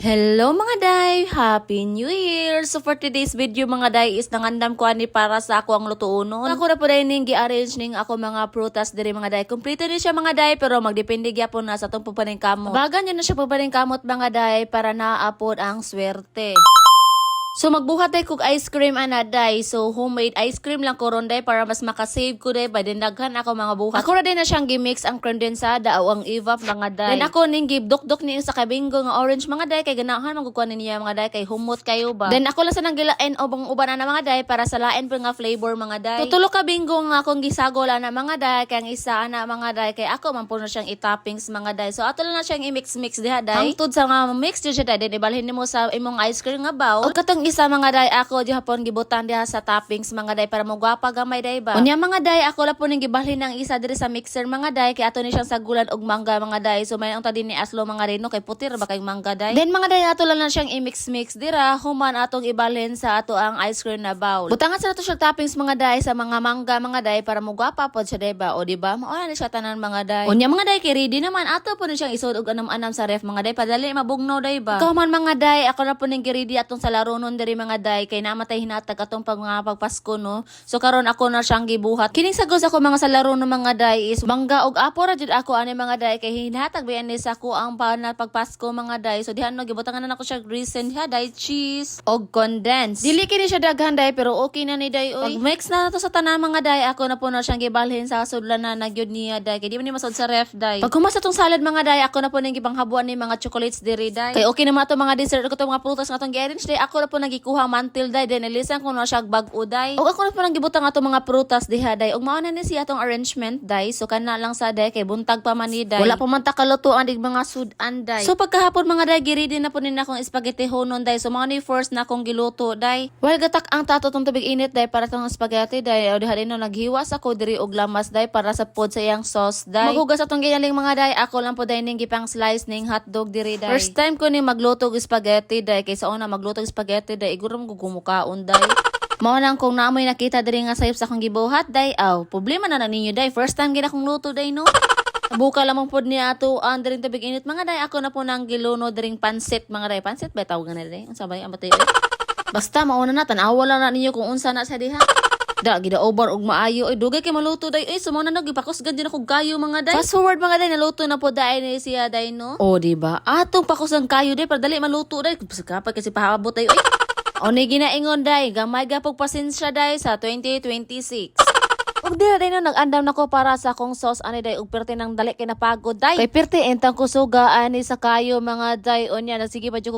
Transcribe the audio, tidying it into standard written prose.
Hello mga day! Happy New Year! So for today's video mga day is nangandam ko ani para sa ako ang lutuunon. Ako na po day ning gi-arrange ning ako mga prutas diri mga day. Kompleto ni siya mga day pero magdepende gyapon na sa atong pupaning kamot. Bagan yun na siya pupaning kamot mga day para naapod ang swerte. So magbuhat day kog ice cream ana day. So homemade ice cream lang ko ron day para mas makasave ko day by daghan ako mga buhat. Ako ra din na siyang gimix ang condensada o ang evap mga day. Then ako ning gibdok-dok ni sa kabingo nga orange mga day kay ganahan magkukuha niya mga day kay humot kayo ba. Then ako lang sa nang gilain o bang uban na mga day para sa lain pa nga flavor mga day. Tutulo ka bingo nga akong gisagol na mga day kay ang isa ana mga day kay ako man puno siyang i-toppings mga day. So ato lang na siyang i-mix diha day. Hangtod sa nga mix siya day then ibalhin nimo sa imong ice cream nga bowl. O katong isa mga day ako di hapon gibutan diha sa toppings mga day para mogwapa gamay day ba. Unya mga day ako la po ning gibalhin ng isa diri sa mixer mga day kay ato ni siyang sagulan og mangga mga day. So may ang tadi ni aslo mga reno kay putir ba kay mangga day. Then mga day ato lang na siyang i-mix dira human atong ibalhin sa ato ang ice cream na bowl. Butangan sa ato siyang toppings mga day sa mga mangga mga day para mogwapa pod siya day ba o di ba? Mao na siya tanan mga day. Unya mga day kay ready naman ato po ni siyang isod og anam-anam sa ref mga day padali mabugnaw day ba. Ikaw man mga day ako na po ning ready atong sa laronon diri mga day kay namatay hinatag atong pagpasko no. So karon ako na siyang gibuhat. Kining sagos ako mga sa laronon mga day is mangga og apo ra jud ako ani mga day kay hinatag ba ani sa ko ang pagpasko mga day. So dihan no gibutangan na nako siya recent ha day cheese og condensed. Dili kini siya daghan day pero okay na ni day oy. Mix na nato sa tanan mga day ako na po na siyang gibalhin sa sudlan na nagyud niya day kay di man ni masod sa ref day. Pag humas atong salad mga day ako na po ning gibanghabuan ni mga chocolates diri day. Kay okay na mato mga dessert ko tong mga prutas nga tong gi-arrange day ako na po nagikuha mantil day then ilisan ko na siya bag-o day. Og ako na po nang gibutang ato mga prutas diha day. Og mao na ni siya atong arrangement day. So kana lang sa day kay buntag pa man ni day. Wala pa man ta kalutuan dig mga sudan day. So pagkahapon mga day giridi na po ni akong spaghetti honon day. So mao ni first na akong giluto day. Well gatak ang tato tong tubig init day para tong spaghetti day. O diha din no naghiwas ako diri og lamas day para sa pod sa iyang sauce day. Maghugas atong ginaling mga day. Ako lang po day ning gipang slice ning hotdog diri day. First time ko ni magluto og spaghetti day kay sa una magluto og spaghetti day igurom ko gumukaon day. Mao nang kung naamoy nakita diri nga sayop sa akong gibuhat day. Aw, problema na ninyo day. First time gid akong luto day no. Buka lamang pod ni ato ang diring tubig init mga day. Ako na po nang giluno diring pansit mga day. Pansit ba tawag na day? Unsa ba ang batay? Basta mauna na tanawa lang na ninyo kung unsa na sa diha. Da gida over og maayo ay dugay kay maluto day ay sumo na nagipakusgan din ako gayo mga day. Fast forward mga day naluto na po day ni siya day no. O di ba? Atong pakusang kayo day para dali maluto day. Kapag kasi pahabot day oy. O ni ginaingon day, gamay gapog pasensya day sa 2026. Ug dira day no nag-andam nako para sa akong sauce ani day ug perti nang dali kay napagod day. Kay perti entang kusuga ani sa kayo mga day onya nagsige pa jud